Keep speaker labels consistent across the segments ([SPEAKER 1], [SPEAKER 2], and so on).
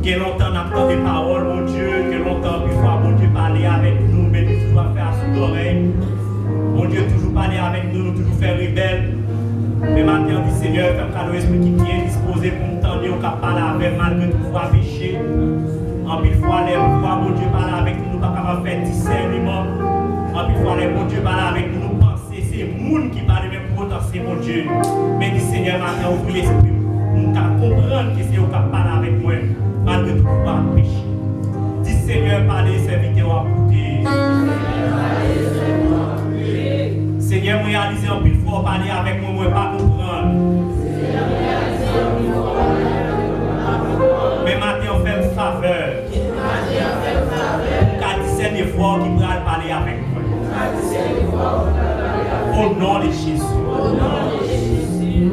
[SPEAKER 1] Que longtemps on a entendu des paroles, mon Dieu, que longtemps, une fois, mon Dieu, parler avec nous, mais nous toujours faire sous l'oreille. Mon Dieu, toujours parler avec nous, nous toujours faire rebelle. Mais maintenant, dit Seigneur, comme quand l'esprit qui est disposé pour nous tendre, on peut parler avec malgré tout pouvoir pécher. En mille fois, les fois, mon Dieu, parler avec nous, nous pas capable de faire discernement. En mille fois, les mon Dieu, parler avec nous, nous penser, c'est le monde qui parle, même pour autant, c'est mon Dieu. Mais dit Seigneur, maintenant, ouvre l'esprit. Nous devons comprendre que c'est au cap parler avec moi, malgré tout pouvoir pécher. Dis Seigneur, parlez, serviteur à écouter. Seigneur, réaliser en plus fois, parler avec moi, moi pas comprendre. Mais maintenant, on fait une faveur. Car c'est des fois qui pourra parler avec moi. Au nom de Jésus.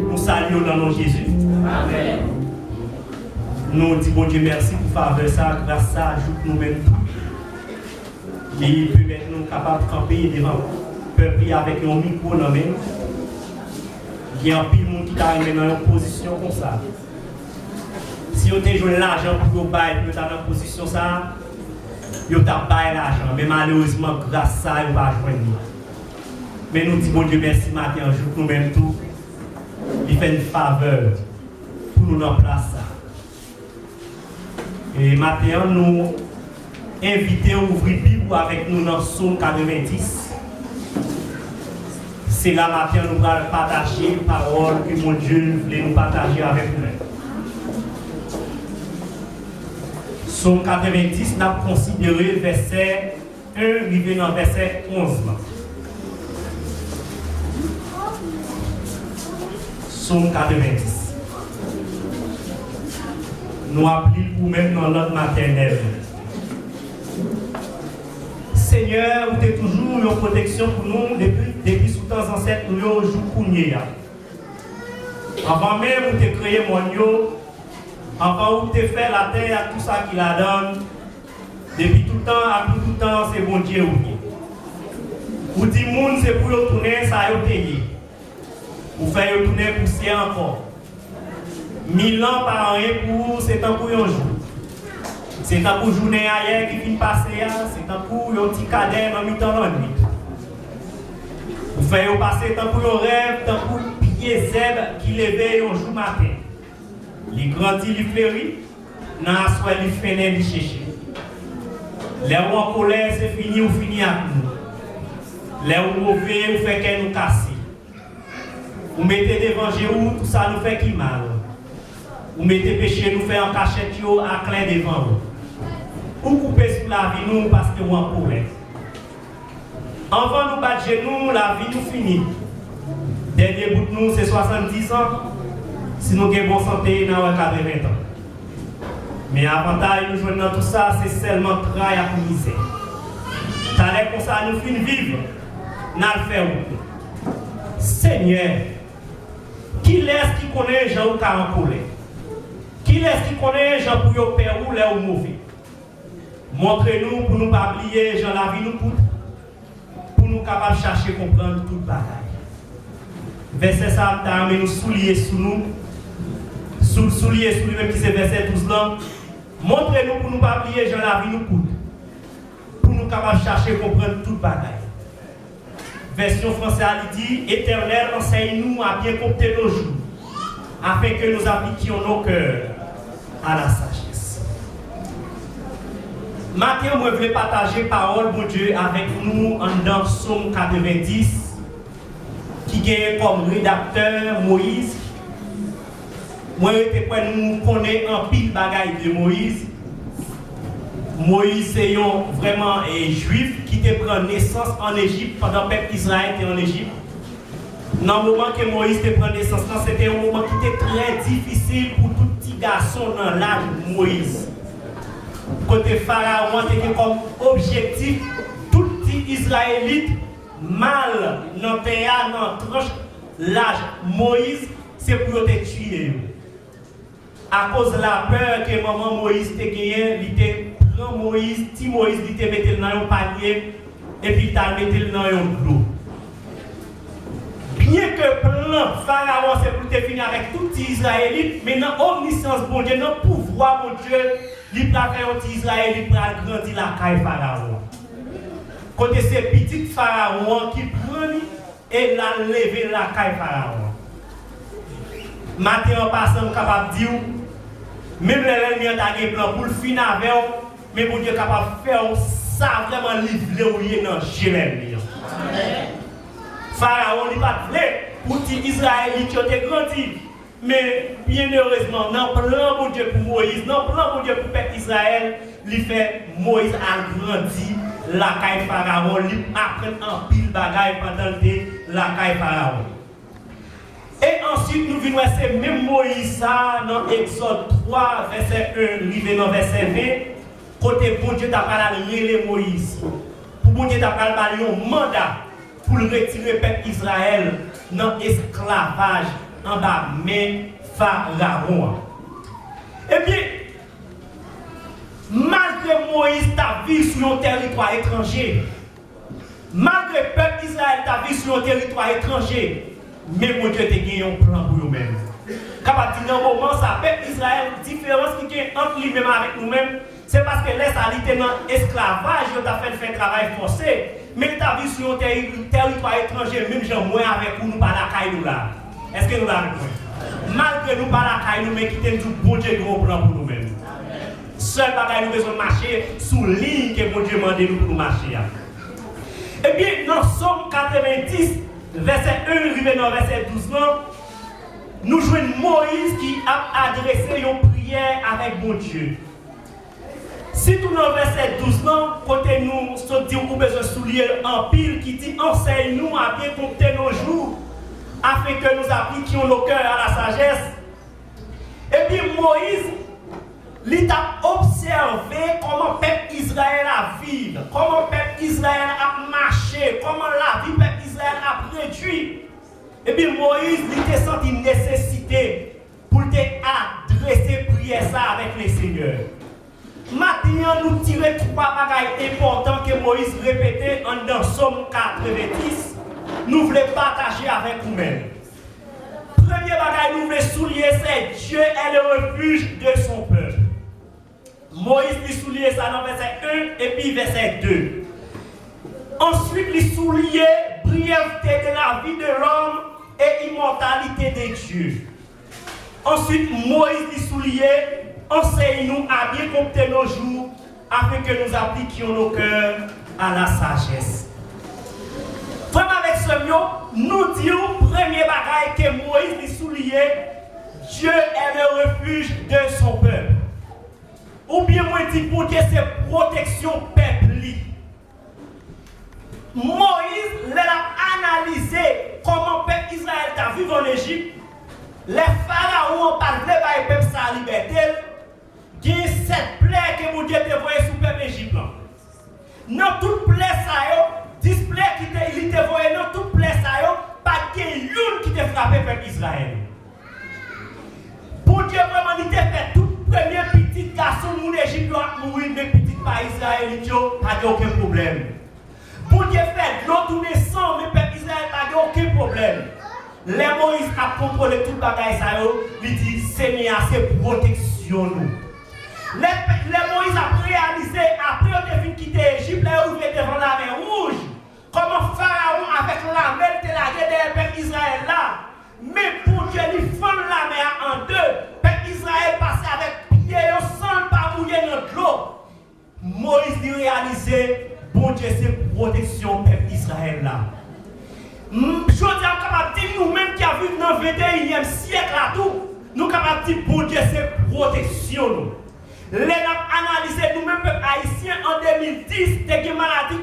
[SPEAKER 1] Nous saluons dans le nom de Jésus. Amen. Nous disons bon Dieu merci pour faveur ça, grâce à ça, ajoute nous-mêmes tout. Et peut mettre nous capables de camper devant le peuple avec un micro dans même. Il y a un pile de monde qui arrive dans une position comme ça. Si on a joué l'argent pour vous bailler, vous êtes dans une position ça, vous avez baillé l'argent. Mais malheureusement, grâce à ça, vous ne pas joindre. Mais nous disons bon Dieu merci matin, ajoute nous-mêmes tout. Il fait une faveur pour nous dans place ça. Et maintenant, nous invitons à ouvrir la Bible avec nous dans Psaume 90. C'est là matin nous allons partager les paroles que mon Dieu voulait nous partager avec nous. Psaume 90, nous avons considéré verset 1, arrivé dans verset 11. Psaume 90. Nous appelons pour même dans notre maternelle. Seigneur, vous êtes toujours une protection pour nous depuis sous temps ancêtres, nous avons joué pour nous. Avant même, vous avez créé mon Dieu. Avant, vous avez fait la terre à tout ça qu'il a donné. Depuis tout le temps, à tout le temps, c'est bon Dieu. Vous dites, monde, c'est pour retourner, ça a été. Vous faites retourner poussière encore. 1000 ans par an pour c'est un pour un jour. C'est un pour journée ailleurs qui vient passer, c'est un pour un petit cadet dans mi-temps dans la nuit. Vous faites passer un pour un rêve, un pour pied zèbre qui l'éveille un jour matin. Il grandit, il fleurit, dans la soirée, il finit, il cherche. Les où en colère, c'est fini, ou fini avec nous. Les où mauvais, vous faites qu'elle nous casse. Vous mettez devant Jéhu, tout ça nous fait qui mal. Vous mettez péché, nous fait en cachette à clair devant vous. Vous coupez sur la vie nous parce que vous en problème. Avant nous battre genoux, la vie nous finit. Dernier bout de nous, c'est 70 ans. Si nous avons bonne santé, nous avons 80 ans. Mais avantage, nous jouons dans tout ça, c'est seulement travail à misère. T'as l'air comme ça, nous finissons vivre, nous le faisons. Seigneur, qui laisse qui connaît les gens qui ont colère? Qui laisse qui connaît les gens pour y père ou les ou mauvais? Montrez-nous pour nous ne pas oublier les gens la vie nous coûte, pour nous capables de chercher comprendre toute bagaille. Verset ça, t'as amené nous soulier sous nous, soulier sous lui-même qui c'est verset 12 là. Montrez-nous pour nous ne pas oublier les gens la vie nous coûte, pour nous capables de chercher comprendre toute bagaille. Version française dit Éternel, enseigne-nous à bien compter nos jours, afin que nous appliquions nos cœurs à la sagesse. Maintenant, je voulais partager parole de Dieu avec nous dans Psaume 90, qui gagne comme rédacteur Moïse. Moi, nous connaissons un pile bagaille de Moïse. Moïse, c'est vraiment un juif qui te prend naissance en Égypte pendant que le peuple Israël était en Égypte. Dans le moment que Moïse te prend naissance, c'était un moment qui était très difficile pour tout petit garçon dans l'âge de Moïse. Côté Pharaon, c'était comme objectif, tout petit Israélite mal dans le pays, dans la tranche l'âge Moïse, c'est pour te tuer. À cause de la peur que maman Moïse te gagné, il te prend Moïse, si Moïse il te mettait dans un panier et puis il t'a mis dans un l'eau. Bien que plan Pharaon c'est pour te finir avec tout les Israélites, mais dans l'omniscience bon Dieu, dans le pouvoir bon Dieu, il va faire un Israélite pour grandir la caille Pharaon. Côté ces petits Pharaon qui prennent et la lever la caille Pharaon. Maintenant en passant capable de dire même l'ennemi a un plan pour le finir avec mais bon Dieu est capable de faire ça vraiment livrer dans Jérémie. Pharaon n'est pas prêt pour les Israélites qui ont grandi. Mais bien heureusement, dans le plan pour Dieu pour Moïse, dans le plan pour Dieu pour le peuple Israël, il fait Moïse a grandi la caille Pharaon, il apprend en pile bagaille pendant la caille Pharaon. Et ensuite, nous venons c'est même Moïse dans Exode 3, verset 1, arrivé dans verset 20, côté bon Dieu t'a parlé Moïse. Pour bon Dieu t'a parlé un mandat pour retirer le peuple Israël dans l'esclavage en bas mais Pharaon. Et bien, malgré Moïse t'a vu sur un territoire étranger, malgré le peuple Israël t'a vu sur un territoire étranger, mais mon Dieu t'a gagné un plan pour nous-mêmes. Capable de dire un moment, ça peuple Israël, différence qui est entre lui-même avec nous-mêmes, c'est parce que laisse à l'ité dans l'esclavage, il a fait un travail forcé. Mais tu as vu sur un territoire étranger, même gens moins avec nous, nous pas la caille nous là. Est-ce que nous l'avons vu? Malgré nous pas la caille nous, mais qui t'aime bon Dieu gros plan pour nous-mêmes. Seul bagaille nous besoin de marcher sous ligne que bon Dieu m'a nous pour nous marcher. Et bien, dans Psaume 90, verset 1, arrivé dans verset 12, nous jouons Moïse qui a adressé une prière avec bon Dieu. Si tout dans le verset 12, côté nous, nous disons besoin de souligner en pile qui dit enseigne-nous à bien compter nos jours afin que nous appliquions nos cœurs à la sagesse. Et puis Moïse, il a observé comment le peuple Israël a vécu, comment le peuple Israël a marché, comment la vie du peuple Israël a réduit. Et puis Moïse, il a senti une nécessité pour adresser prière ça avec les seigneurs. Maintenant, nous tirons trois bagailles importants que Moïse répétait dans Psaume 90. Nous voulons partager avec vous-même. Premier bagaille, nous voulons souligner, c'est Dieu est le refuge de son peuple. Moïse lui souligne ça dans verset 1 et puis verset 2. Ensuite, il souligne brièveté de la vie de l'homme et immortalité de Dieu. Ensuite, Moïse lui souligne enseigne-nous à bien compter nos jours afin que nous appliquions nos cœurs à la sagesse. Vraiment avec ce mot, nous disons, premier bagaille que Moïse lui soulignait, Dieu est le refuge de son peuple. Ou bien moi dis pour Dieu c'est protection peuple. Moïse l'a analysé comment le peuple Israël a vécu en Égypte. Les pharaons ont parlé par le peuple sa liberté. il y a 7 plaies que mon Dieu te voyait sous le peuple Égypte. Dans toutes les plaies, 10 plaies qui te voyaient dans toutes les plaies, pas qu'il y ait une qui te frappé le peuple Israël. Pour Dieu, vraiment, il t'a fait tout premier petit garçon mon Égypte a mourir, mais petit pas Israël, pas aucun problème. Pour Dieu fait l'eau tourner sans, mais peuple Israël pas aucun problème. Les Moïse a contrôlé tout le bagage, il dit Seigneur, c'est protection nous. Les Moïse a réalisé, après on a vu quitter l'Égypte, là où il était devant la mer rouge, comment Pharaon avec la mer était la guerre des peuple Israël là. Mais pour Dieu, il fond la mer en deux. Peuple Israël passait avec pied sans pas mouiller dans l'eau. Moïse dit réaliser, bon Dieu, c'est protection peuple Israël là. Je dis capable de dire nous-mêmes qui avons vécu dans le 21e siècle là tout, nous capables de dire bon Dieu, c'est protection nous. Les analysé nous-mêmes peuple haïtien en 2010, des maladies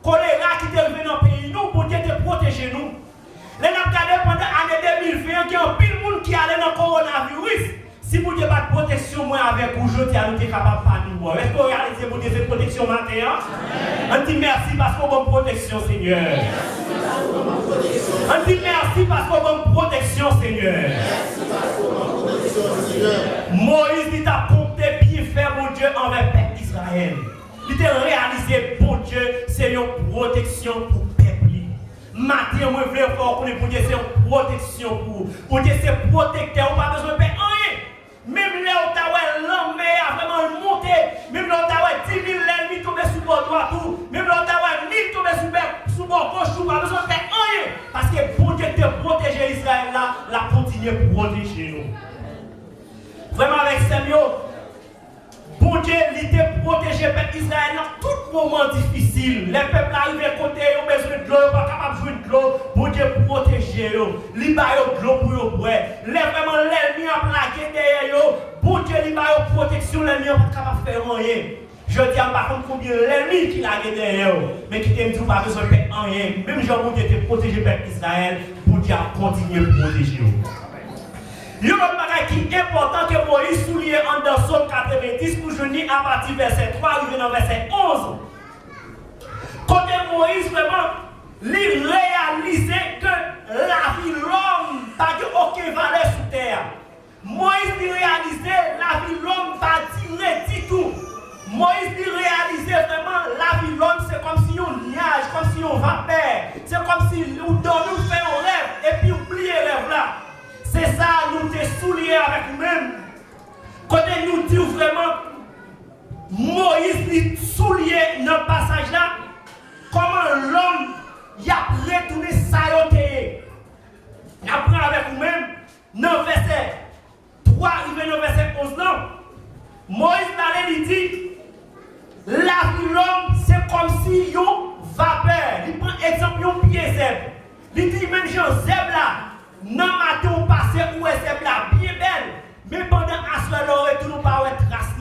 [SPEAKER 1] choléra qui étaient arrivées dans le pays, nous, bon Dieu, te protéger nous. Les gens regardé pendant l'année 2020, il y a un pile monde qui allait dans le coronavirus. Si vous n'avez pas de protection, moi avec vous, je tiens à nous capable de nous. Est-ce que vous réalisez pour cette protection maintenant? On dit merci parce qu'on a une protection, Seigneur. On dit merci parce qu'on a une protection, Seigneur. Moïse dit à compter bien faire, mon Dieu, envers le peuple d'Israël. Il a réalisé, bon Dieu, c'est une protection pour le peuple. Matin, moi, je veux pour Dieu, c'est une protection pour Dieu, c'est protecteur, on n'a pas besoin de faire rien. Même là où tu as l'homme a vraiment monté, même là où tu as 10 000 ennemis tombés sous bord droit, même là où tu as 1000 tombés sous bord gauche, tu n'as pas besoin de faire rien. Parce que pour Dieu te protéger Israël là, la continue à protéger nous. Vraiment avec Samuel, bon Dieu, il te protégé peuple Israël dans tout moment difficile. Les peuples arrivent à côté, ils ont besoin de l'eau, ils ne sont pas capables de jouer de l'eau. Bon Dieu protégé, il va de l'eau pour eux boire. Vraiment l'ennemi a plaqué derrière eux. Bon Dieu, il va de protection, l'ennemi n'est pas capable de faire rien. Je dis par contre combien l'ennemi qui l'a derrière eux, mais qui ne dit pas besoin de faire rien. Même Jean, bon Dieu, te protégé peuple Israël, bon Dieu a continué à protéger eux. Il y a un bagage qui est important que Moïse souligne en dans Somme 90 pour jeûner à partir du verset 3 arrivé dans verset 11. Quand Moïse vraiment réalisait que la vie de l'homme n'a aucune valeur sur terre. Moïse réalisait la vie de l'homme n'a tiré du tout. Moïse réalisait vraiment la vie de l'homme c'est comme si on nuage, comme si on vapeur. C'est comme si nous dormons, nous faisons un rêve et puis oublions le rêve là. C'est ça, nous te souliers avec nous-mêmes. Quand nous dit vraiment, Moïse nous soulier dans le passage là, comment l'homme y a retourné ça yoté. Il apprend avec nous-mêmes, dans le verset 3, arrivé dans le verset 11 là, Moïse lui dit, la vie de l'homme c'est comme si yon vapeur. Il prend exemple yon pied zèbre. Il dit même Jean zèbre là. Non, matin, on passe où est cette là bien belle, mais pendant un soir, on ne peut pas être trace.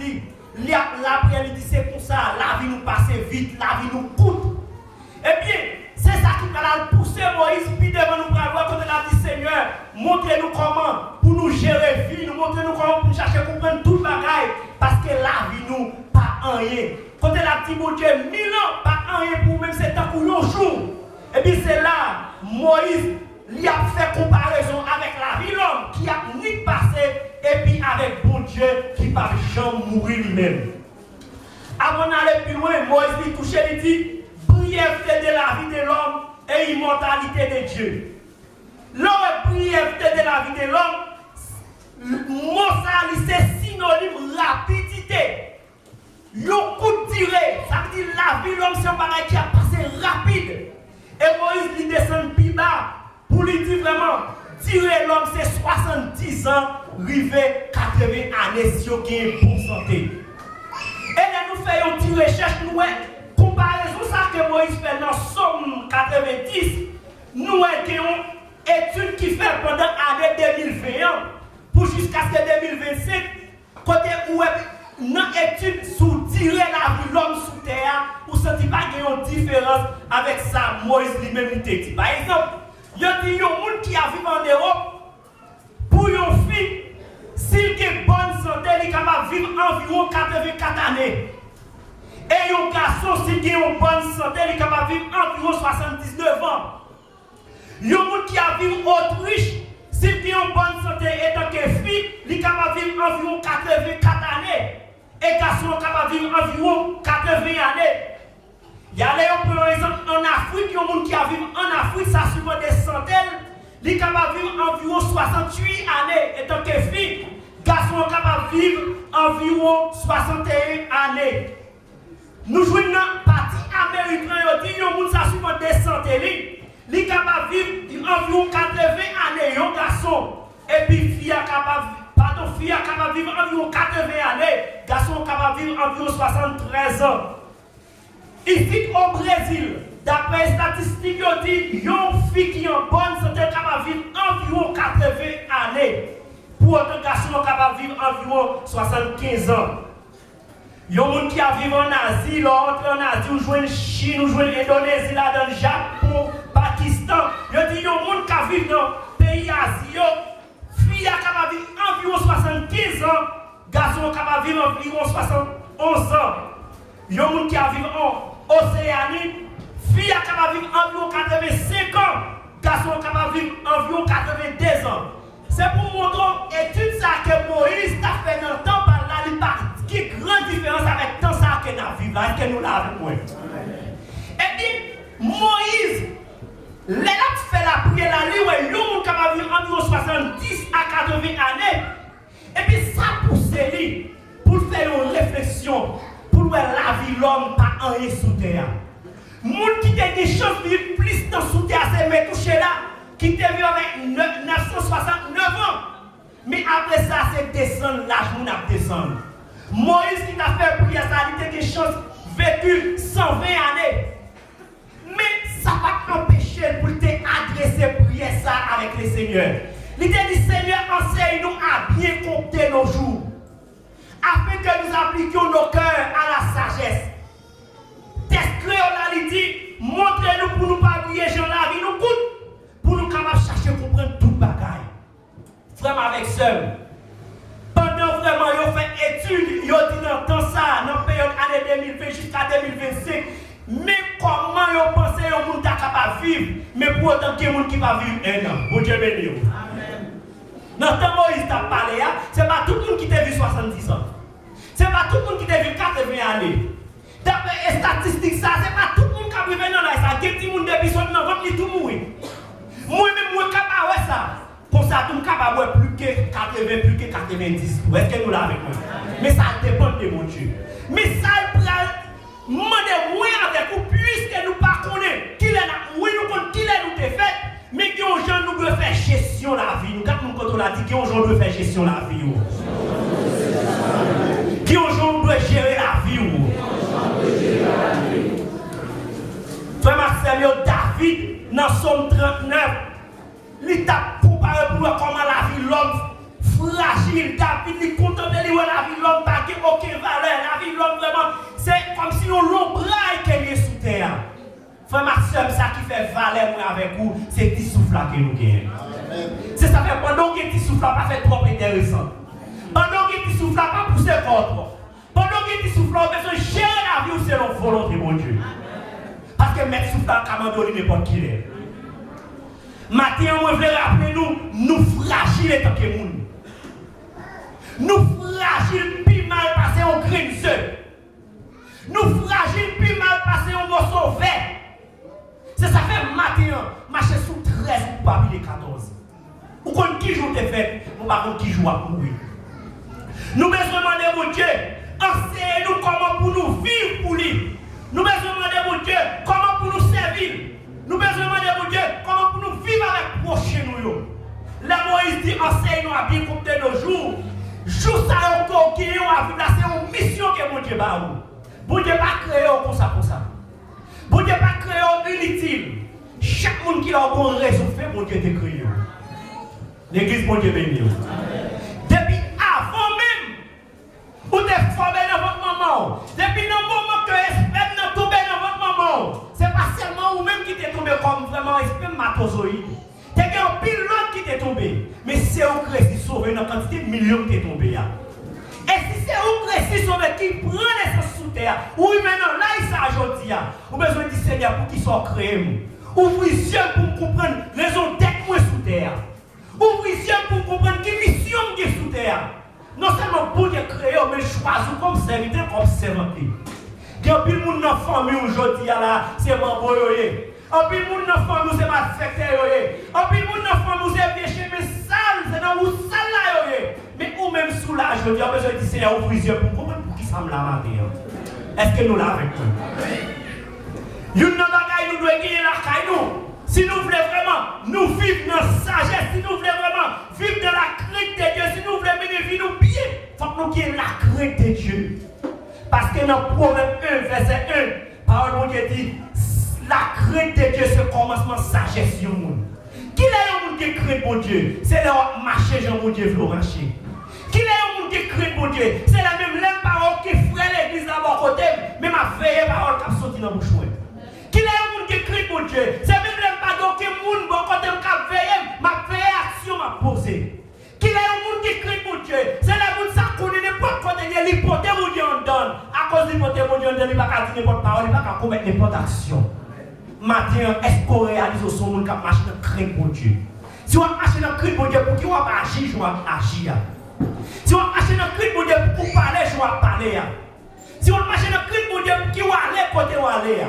[SPEAKER 1] L'après-midi, c'est pour ça, la vie nous passe vite, la vie nous coûte. Et bien, c'est ça qui va pousser Moïse, puis devant nous, quand on a dit Seigneur, montrez-nous comment pour nous gérer la vie, montrez-nous comment pour nous chercher à comprendre tout le bagage, parce que la vie nous, pas rien. Quand on a dit, mon Dieu, 1000 ans, pas rien pour même c'est temps pour un jour. Et bien, c'est là, Moïse, il a fait comparaison avec la vie de l'homme qui a ni passé et puis avec bon Dieu qui ne va jamais mourir lui-même. Avant d'aller plus loin, Moïse dit touché, il dit brièveté de la vie de l'homme et immortalité de Dieu. L'homme brièveté de la vie de l'homme, mot ça c'est synonyme rapidité. Le coup de tiré, ça veut dire la vie de l'homme c'est un bagage qui a passé rapide. Et Moïse lui descend plus bas. Pour lui dire vraiment, tirer l'homme c'est 70 ans, river 80 années si on a une bonne santé. Et là nous faisons une petite recherche, nous comparaison ça que Moïse fait dans Somme 90, nous avons une étude qui fait pendant l'année 2021 pour jusqu'à ce 2025, côté où une étude sur tirer la vie de l'homme sous terre, pour sentir pas qu'il y a une différence avec ça, Moïse lui-même dit. Par exemple, il y a des gens qui vivent en Europe, pour une fille, s'il a une bonne santé, est capable de vivre environ 84 années. Et un garçon, s'il a une bonne santé, il est capable de vivre environ 79 ans. Il y a un monde qui a vécu en Autriche, s'il a une bonne santé et tant que fille, il est capable de vivre environ 84 années. Et garçon est capable de vivre environ 80 années. Il y a par exemple en Afrique, il y a un monde qui a vécu en Afrique, ça suivant des centaines, il est capable de vivre environ 68 années. Et tant que fille, garçon est capable de vivre environ 61 années. Nous jouons dans la partie américaine, il y a un monde qui suivant des centaines. Il est capable de vivre environ 80 années, un garçon. Et puis, fille est capable de vivre environ 80 années. Garçon est capable de vivre environ 73 ans. Ici, au Brésil, d'après les statistiques, il dit une fille qui est en bonne santé est capable de vivre environ 80 années. Pour autant, garçon est capable de vivre environ 75 ans. Il y a des gens qui vivent en Asie, l'autre en Asie, ou jouent en Chine, ou jouent en Indonésie, là, dans le Japon, Pakistan. Il y a des gens qui vivent dans les pays asiatiques. Fille est capable de vivre environ 75 ans. Garçon est capable de vivre environ 71 ans. Il y a des gens qui vivent en Océanie. Fille est capable de vivre environ 85 ans. Garçon est capable de vivre environ 82 ans. C'est pour montrer étude ça que Moïse a fait dans le temps par là, il qui est grande différence avec le temps ça que nous vivons. Est-ce que nous l'avons avec Et puis, Moïse, il a fait la prière, là, il y a des gens qui ont vécu environ 70 à 80 années. Et puis, ça pousse lui pour faire une réflexion, pour voir la vie de l'homme pas en rien sous terre. Les gens qui ont des chances de vivre plus dans sous terre, c'est mes touchés là, qui ont vécu avec 969 ans. Mais après ça, c'est descendre, l'âge nous a descendu. Moïse qui a fait prière, ça a été des choses vécues 120 années. Mais ça va t'empêcher pour t'adresser prière ça avec le Seigneur. Il t'a dit, Seigneur, enseigne-nous à bien compter nos jours, afin que nous appliquions nos cœurs à la sagesse. Test il dit, montrez-nous pour nous pas oublier, Jean la vie nous coûte, pour nous capables de chercher à comprendre tout le bagaille. Vraiment avec seul. Pendant vraiment, ils ont fait études, ils ont dit dans le temps ça, dans la période année 2020 jusqu'à 2025, mais comment ils ont pensé que le monde est capable de vivre, mais pour autant qu'il y a des gens qui va vivre un an. Bon Dieu béni. Dans le temps où Moïse t'a parlé, ce n'est pas tout le monde qui t'a vu 70 ans. Ce n'est pas tout le monde qui t'a vu 80 années. D'après les statistiques, ça, ce n'est pas tout le monde qui a vu dans ça. Il y a des gens depuis son nom, qui tout mourir. Moi-même, je suis capable de ça. Pour ça, tout le monde est capable de plus que 80, plus que 90. Est-ce que nous l'avons avec nous? Mais ça dépend de mon Dieu. Mais ça, il prend, demandez-moi avec vous, puisque nous ne connaissons pas qui est là. Oui, nous connaissons qui est nous fait, mais qui ont gens nous doivent faire gestion de la vie. Nous, quand on a dit qui ont gens doivent faire gestion de la vie. Qui ont gens doivent gérer la vie. Frère Marcel, David, dans Somme 39, il t'a comparé pour voir comment la vie de l'homme fragile. David, il est content de voir la vie de l'homme pas aucune valeur. La vie de l'homme vraiment, c'est comme si on l'ombraille qu'elle est sous terre. Frère Marcel, ça qui fait valeur avec vous, c'est petit souffle que nous gagnons. C'est ça fait pendant que petit souffle pas fait trop intéressant. Pendant que petit souffle pas poussé contre. Pendant que petit souffle a besoin de gérer la vie selon la volonté de mon Dieu. Parce que mettre souffle à Camandoli n'importe qui est. Matin, on veut rappeler nous fragiles en tant que monde. Nous fragiles, puis mal passé au grain de sel. Nous fragiles, puis mal passé au morceau vert. C'est ça fait matin, marcher sous 13 ou pas 14. Ou quand qui joue tes fêtes, nous ne savons pas qui joue à mourir. Nous besoin demander mon Dieu, enseignez-nous comment pour nous vivre pour lui. Nous besoin demander mon Dieu, comment pour nous servir. Nous besoin demander mon Dieu, comment pour nous vivre avec prochain nous. La Moïse dit, enseigne-nous à bien compter nos jours. Jour ça encore qui est à vivre, c'est une mission que mon Dieu va nous. Bon Dieu pas créé comme ça. Bon Dieu pas créé inutile. Chaque monde qui a une bonne raison fait, mon Dieu te créé. L'église, mon Dieu béni. Depuis avant même, vous êtes formé dans votre maman. Depuis le moment que l'esprit n'a tombé dans votre maman, ce n'est pas seulement vous-même qui t'est tombé comme vraiment esprit matozoïde. C'est un pilote qui t'est tombé. Mais c'est au Christ qui sauve une quantité de millions qui t'est tombé. Et qui prend l'essence sous terre. Oui, maintenant, là, il s'agit aujourd'hui. Vous avez besoin du Seigneur pour qu'il soit créé. Ouvrez les yeux pour comprendre les raisons d'être sous terre. Ouvrez les yeux pour comprendre quelle mission qui est sous terre. Non seulement pour Dieu créer, mais choisir comme serviteur, comme servanté. Il y a plus de monde dans la famille aujourd'hui, c'est membre. En plus, moun nan fami c'est pas secteur yoye. En plus, moun nan fami c'est péché mais sale, c'est dans ou sale là yoye. Mais ou même soulage, je dis on besoin de Seigneur ouvrir les yeux pour comprendre pour qui ça me la matin. Est-ce que nous l'avons avec nous? Yon nan bagay nous doit gagner la caille nous. Si nous voulons vraiment nous vivre dans la sagesse, si nous voulons vraiment vivre dans la crainte de Dieu, si nous voulons vivre nous bien, il faut que nous ayons la crainte de Dieu. Parce que dans Proverbe 1, verset 1, parole de Dieu dit la crainte de Dieu, c'est le commencement de sagesse. Qui est le monde qui craint mon Dieu? C'est le marché Jean mon Dieu veut marcher. Qui est le monde qui craint mon Dieu? C'est la même parole qui ferait l'église à mon côté, mais ma veille parole qui a sorti dans mon bouche. Qui est le monde qui craint mon Dieu? C'est même la parole qui mon bon côté qui a veillé, ma veille action m'a posé. Qui est le monde qui craint mon Dieu? C'est la monde qui connaît n'importe quoi de l'hypothèse mon Dieu en donne. À cause de l'hypothèse mon Dieu en donne, il ne va pas dire n'importe parole, il ne va pas commettre n'importe action. Matin, est-ce qu'on réalise au son monde qui a marché dans le crainte pour Dieu? Si on marche dans le crainte pour Dieu, pour qui on va agir, je vais agir. Si on marche dans le crainte pour Dieu, pour parler, je vais parler. Si on marche dans le crainte pour Dieu, pour qui on va aller, côté on va aller.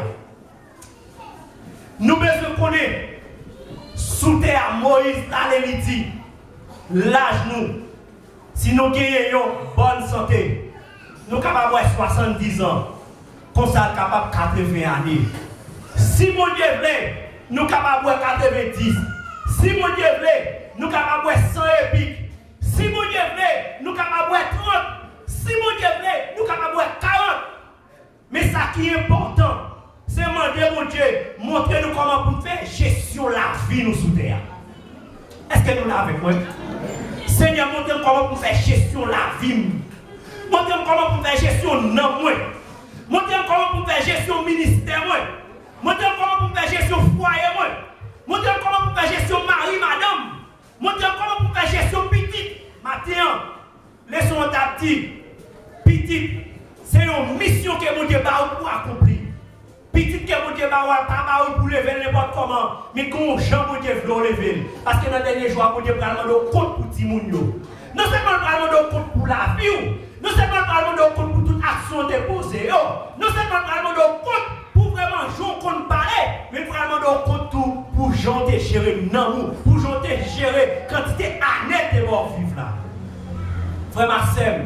[SPEAKER 1] Nous besoin connaître sous terre Moïse, allez dit, l'âge nous, si nous gagnons bonne santé, nous sommes capables de 70 ans, comme ça, capable de 80 années. Si mon Dieu voulait, nous sommes capables de 90. Si mon Dieu voulait, nous sommes capables de 100 épiques. Si mon Dieu voulait, nous sommes capables de 30. Si mon Dieu voulait, nous sommes capables de 40. Mais ça qui est important, c'est demander mon Dieu, montrez-nous comment pour faire gestion de la vie nous sous terre. Est-ce que nous l'avons avec moi? Seigneur, montrez-nous comment pour faire gestion de la vie. Montrez-nous comment pour faire gestion de moi. Montrez-nous comment pour faire gestion du ministère. Montrez-nous comment pour faire gestion foyer. Montrez-nous comment pour faire gestion mari, madame. Montrez-nous comment pour faire gestion petite. Maintenant, laissons ta petite. Petite, c'est une mission que mon Dieu va pour accomplir. Petite que mon Dieu va pas pour lever n'importe comment. Mais quand Jean mon Dieu veut lever. Parce que dans le dernier jour, mon Dieu va demander compte pour Timounio. Non seulement va demander compte pour la vie. Non seulement va demander compte pour toute action déposée. Non seulement va demander compte pour vraiment jouer qu'on parler, mais vraiment de compte tout pour gens te gérer non pour gens te gérer quantité année de mort vivre là. Frère Marcel,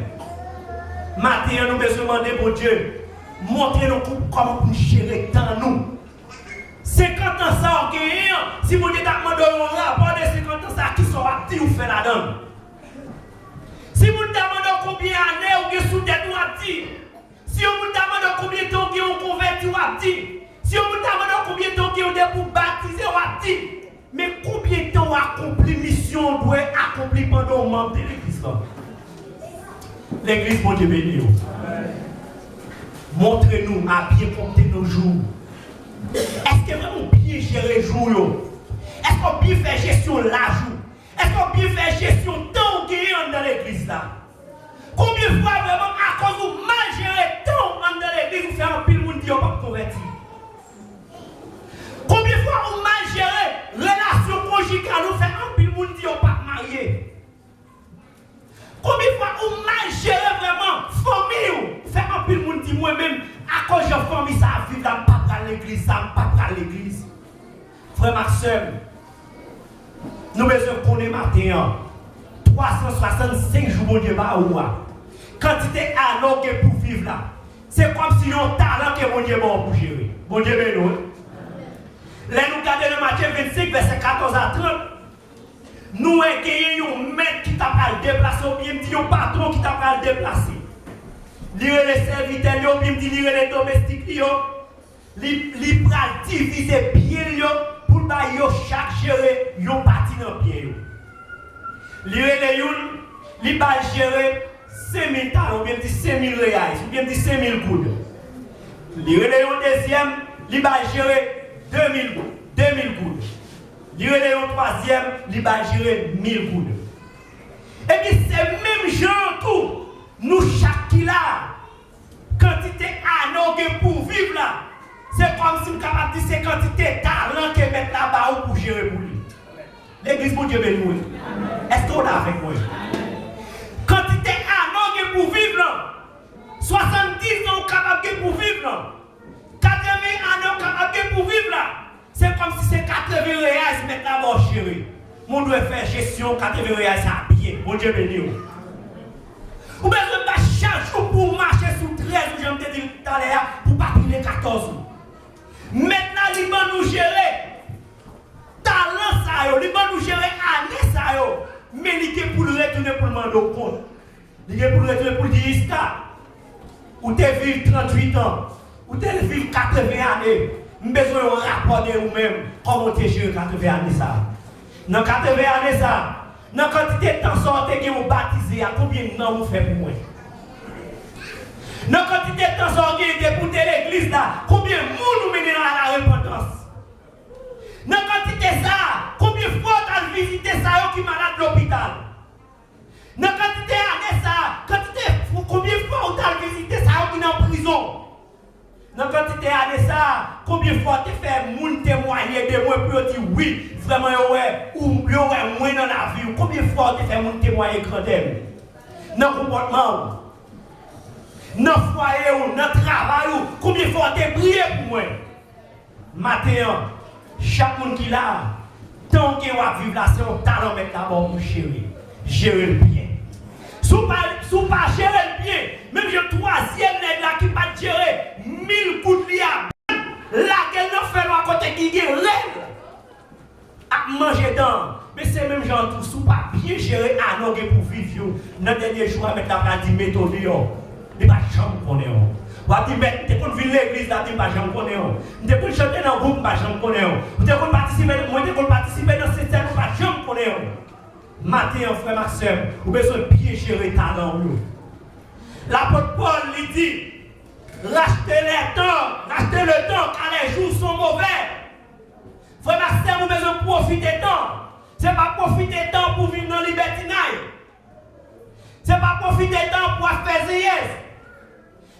[SPEAKER 1] maintenant nous besoin demander pour Dieu, montrez-nous comment pour gérer dans nous. 50 ans ça ok, si vous dites demandé un rapport de 50 ans ça qui sont actifs ou fait la donne. Si vous demandez combien d'années ou que sous tête ou actif. Si on vous demande combien de temps qu'ils ont converti ou actif, si on vous demande combien de temps qu'ils ont été pour baptiser ou actif, mais combien de temps accompli mission doit accomplir pendant le membre de l'église là? L'église, mon Dieu béni. Montrez-nous à bien compter nos jours. Est-ce que vraiment bien gérer les jours? Est-ce qu'on bien fait gestion de la jour? Est-ce qu'on bien fait gestion de temps qu'il y a dans l'église là? Combien de fois vraiment à cause de mal gérer temps dans l'église, vous faites un pile monde qui n'a pas converti? Combien de fois vous mal gérer relation conjugale, vous faites un pile monde qui n'a pas marié? Combien de fois vous mal gérer vraiment famille, vous faites un pile monde qui moi-même, à cause de la famille, ça a vécu, ça pas à l'église, ça pas à l'église. Frère Marcel, nous besoin connaître matin 365 jours, mon Dieu, bah ou quantité alors que pour vivre là, c'est comme si on talent que mon Dieu va pour gérer. Mon Dieu, ben nous. Là, nous regardons le Matthieu 25, verset 14 à 30. Nous avons un maître qui t'a pas déplacé, ou bien un patron qui t'a pas déplacé. Lire les serviteurs, ou bien lire les domestiques, li pral diviser bien pour bailler chaque gérer yon parti dans pied. Lire les yon, li bal gérer 5 000 talons, ou bien 5 000 reais, ou bien 5 000 gouttes. Lire les yon deuxième, li bal gérer 2 000 gouttes. Lire les yon troisième, li bal gérer 1 000 gouttes. Et puis c'est même gens tout, nous chaque qui là, quantité anneau pour vivre là, c'est comme si je suis capable de dire c'est quantité talent que mettre là-bas pour gérer pour lui. L'église pour Dieu béni. Est-ce qu'on est avec moi? Quantité anneau pour vivre là, 70 ans capable pour vivre là, 80 anneaux capable pour vivre là, c'est comme si c'est 80 réals mettre là-bas gérer. Mon doit faire gestion 80 réals ça bien. Bon Dieu béni. Ou bien je vais chaque jour pour marcher sous 13 ou j'aime te dire tout à l'heure pour pas piler 14. Maintenant, il va nous gérer talent ça yo, il va nous gérer année ça yo. Mais il est pour le retourner pour le demander au compte. Il est pour le retourner pour dire ça. Ou tu vis 38 ans, ou tu vis 80 années. Nous avons besoin de rapporter nous-mêmes comment tu gères 80 années ça. Dans 80 années ça, dans quantité de temps sortez que vous baptisez, à combien de temps vous faites pour moi? Dans quantité de temps sortez pour l'église là, combien de monde nous menez à la repentance? Dans quantité ça, combien de fois tu as visité ça qui est malade de l'hôpital? Dans quantité d'années ça, combien de fois tu as visité ça qui est en prison? Dans quantité d'années ça, combien de fois tu as fait moun témoigner de moi pour dire oui, vraiment ouais, ou ouais, moins dans la vie? Combien de fois tu as fait moun témoigner grand thème? Dans le comportement, dans le foyer, dans le travail, combien de fois tu as prié pour moi? Matin, chaque monde qui est là, tant qu'il va vivre là, c'est un talent mettre d'abord pour gérer le bien. Si vous ne pas gérer le bien, même le troisième nègre là qui pas gérer 1000 coups de liable, là qu'elle ne fait pas côté qui est règle, à manger dans. Mais c'est même gens tout, si vous pas bien gérer à nous pour vivre, dans le dernier jour, mettre la pratique méthode, il ne va jamais connaître. Vous avez dit, tu peux vivre l'église, tu ne vas jamais connaître. Tu peux chanter dans le groupe, tu ne vas jamais connaître. Tu peux participer dans cette scène, tu ne vas jamais connaître. Matin, frère Maxime, vous avez besoin de bien gérer le talent. L'apôtre Paul lui dit, rachetez le temps, car les jours sont mauvais. Frère Maxime, vous avez besoin de profiter du temps. Ce n'est pas profiter du temps pour vivre dans le libertinage. Ce n'est pas profiter du temps pour faire zéyes.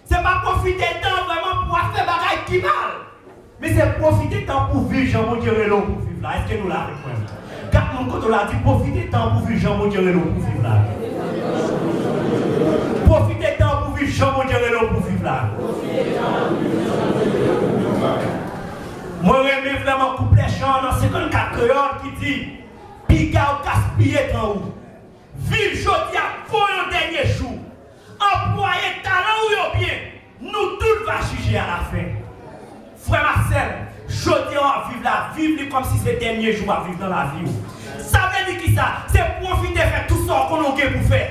[SPEAKER 1] Ce n'est pas profiter du temps vraiment pour faire des bagages qui mal. Mais c'est profiter du temps pour vivre, Jean-Mon Dieu pour vivre là. Est-ce que nous l'avons fait? Quand on l'a dit, profitez du temps pour vivre Jean-Mon Dieu pour vivre là. Profitez du temps pour vivre Jean-Mon Dieu pour vivre là. Moi, j'aime vraiment couper les chants dans 54 créoles qui dit Piga ou gaspiller quand ou. Vive jodi à pour un dernier jour. Employez talent ou bien. Nous tous va juger à la fin. Frère Marcel, jodi à vivre la vivre comme si c'était le dernier jour à vivre dans la vie. Ça veut dire qui ça? C'est profiter de faire tout ça qu'on a pour faire.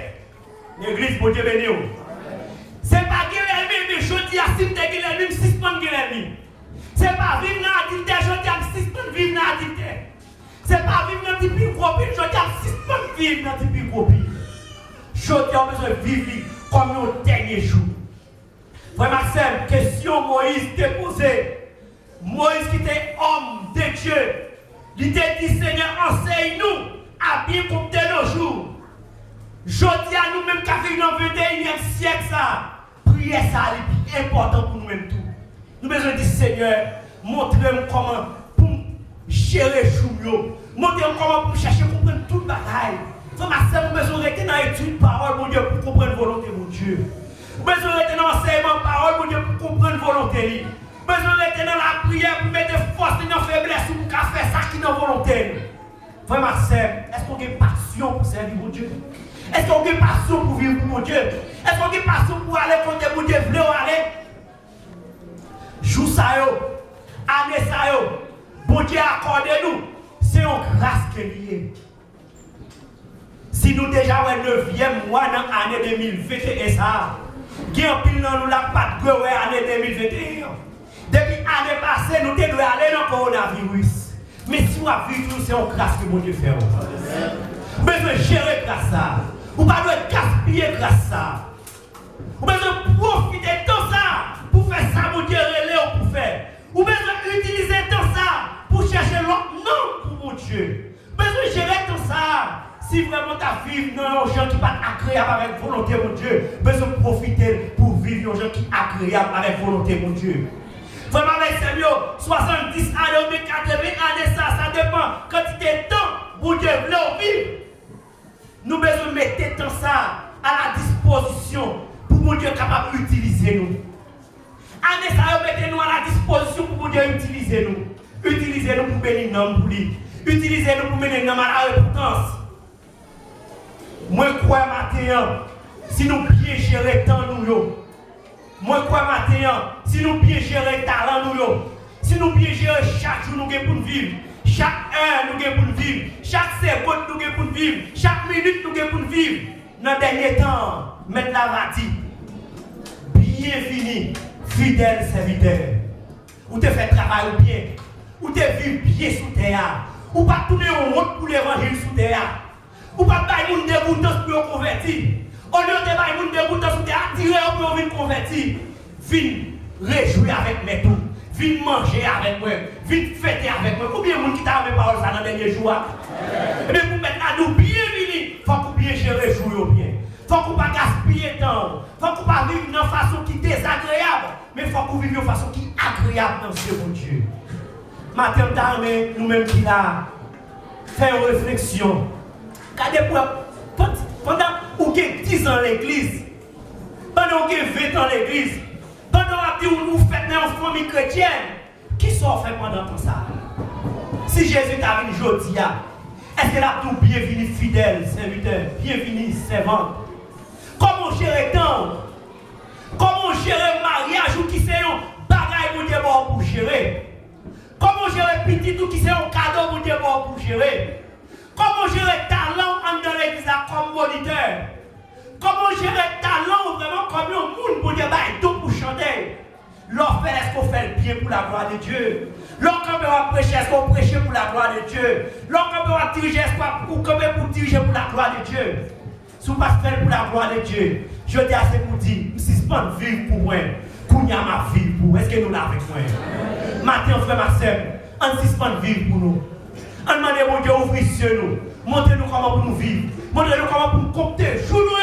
[SPEAKER 1] L'église pour Dieu béni. C'est pas Guilherme, mais jodi à si tu es Guilherme, suspendre Guilherme. C'est pas vivre dans l'adultère, jodi à suspendre vivre dans l'adultère. C'est pas vivre dans le petit copine, jodi à suspendre vivre dans le petit copine. Jodi à besoin de vivre comme au dernier jour. Frère Maxime, question Moïse t'a posée. Moïse qui était homme de Dieu. Il t'a dit Seigneur, enseigne-nous à bien compter nos jours. Jodi à nous-mêmes qui vivons dans le 21e siècle, ça, prier ça est important pour nous-mêmes tout. Nous avons besoin de dire Seigneur, montre-moi comment pour gérer le jour. Montre-moi comment pour chercher à comprendre tout le bagaille. Frère Maxime, nous avons besoin de rester dans l'étude parole, mon Dieu, pour comprendre la volonté de mon Dieu. Nous avons besoin de rester dans l'enseignement parole, mon Dieu, pour comprendre la volonté. Besoin de rester dans la prière pour mettre force dans la faiblesse ou pour faire ça qui est dans la volonté. Frère Marcel, est-ce qu'on a une passion pour servir mon Dieu? Est-ce qu'on a une passion pour vivre pour mon Dieu? Est-ce qu'on a une passion pour aller contre mon Dieu? Voulez aller? Jour ça yo, année ça yo, bon Dieu accordez-nous. C'est une grâce qui est liée. Si nous déjà au 9e mois dans l'année 2021, ça, il y a un pile dans nous la patte de l'année 2021. Depuis l'année passée, nous devons aller dans le coronavirus. Mais si on a vu tout, c'est une grâce que mon Dieu fait. Vous devez gérer grâce à ça. Vous ne pouvez pas gaspiller grâce à ça. Vous devez profiter de tout ça pour faire ça, mon Dieu, relais pour faire. Vous devez utiliser tout ça pour chercher l'autre nom pour mon Dieu. Vous devez gérer tout ça. Si vraiment ta vie, non, gens qui pas agréable avec volonté, mon Dieu, besoin de profiter pour vivre vivre un gens qui agréable avec volonté, mon Dieu. Vraiment, mes seigneurs, 70 années, 80 années, ça dépend. Quantité de temps, pour Dieu veut vivre. Nous devons mettre temps ça à la disposition pour mon Dieu capable d'utiliser nous. Année ça, mettez-nous à la disposition pour mon Dieu utiliser nous. Utilisez-nous pour bénir nous pour lui. Utilisez-nous pour mener nous à la repentance. Moi, je crois matin, si nous bien gérer le temps, nous, moi, je crois matin, si nous bien gérer le talent, nous, si nous bien gérer chaque jour, nous avons pour vivre, chaque heure, nous avons pour vivre, chaque seconde, nous avons pour vivre, chaque minute, nous avons pour vivre. Dans le dernier temps, maintenant, va dire, bienvenue, fidèle serviteur. Ou te fait travail bien, ou te vivre bien sous terre, ou pas tourner en route pour l'évangile sous terre. Ou pas bailler moun dégoûtance pour convertir. Au lieu de bailler moun dégoûtance pour attirer pour venir convertir, viens réjouir avec mes tout, viens manger avec moi, viens fêter avec moi. Ou bien moun qui t'a mes paroles ça dans les derniers jours. Mais pour maintenant nous bienvenue, faut qu'on bien gérer jouer bien. Faut qu'on pas gaspiller temps, faut qu'on pas vivre d'une façon qui est désagréable, mais faut qu'on vive d'une façon qui est agréable dans ce bon Dieu. Matin d'armée, nous-mêmes qui là, faire une réflexion. Pendant que vous avez 10 ans à l'église, pendant que vous avez 20 ans à l'église, pendant que vous faites une famille chrétienne, qui sont fait pendant tout ça? Si Jésus t'a venu aujourd'hui, est-ce que là tout bienvenue fidèle, serviteur, bienvenue servante? Comment gérer le temps? Comment gérer le mariage ou qui c'est un bagage pour Dieu pour gérer? Comment gérer le petit ou qui c'est un cadeau pour Dieu pour gérer? Comment gérer le talent dans l'église comme moniteur? Comment gérer le talent vraiment comme un monde pour dire tout pour chanter? L'offre, est-ce qu'on fait le bien pour la gloire de Dieu? Lorsqu'on va prêcher, est-ce qu'on prêche pour la gloire de Dieu? Lorsqu'on va diriger, est-ce qu'on pour diriger pour la gloire de Dieu? Si on ne pas faire pour la gloire de Dieu, je dis assez pour dire, si ce pas vivre pour moi, qu'on y a ma vie pour, est-ce que nous l'avons avec moi? Matin, frère, ma soeur, on suspend vivre pour nous. On demande à Dieu ouvrir sur nous. Montrez-nous comment pour nous vivre. Montrez-nous comment pour nous compter. Joue-nous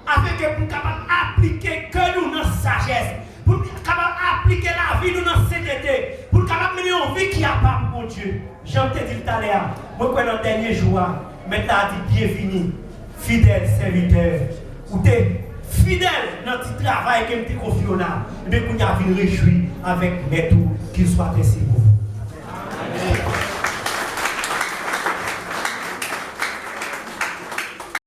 [SPEAKER 1] afin que pour nous capables d'appliquer que nous dans sagesse. Pour nous capables d'appliquer la vie nous dans sainteté. Pour nous capables de mener une vie qui a pas pour Dieu. J'en t'ai dit tout à l'heure. Moi, quand dans le dernier jour, maintenant, dit bienvenue, fidèle serviteur. Ou t'es fidèle dans le travail que tu confié là. Mais qu'on a vu réjouir avec mes tout, qu'il soit ainsi pour vous.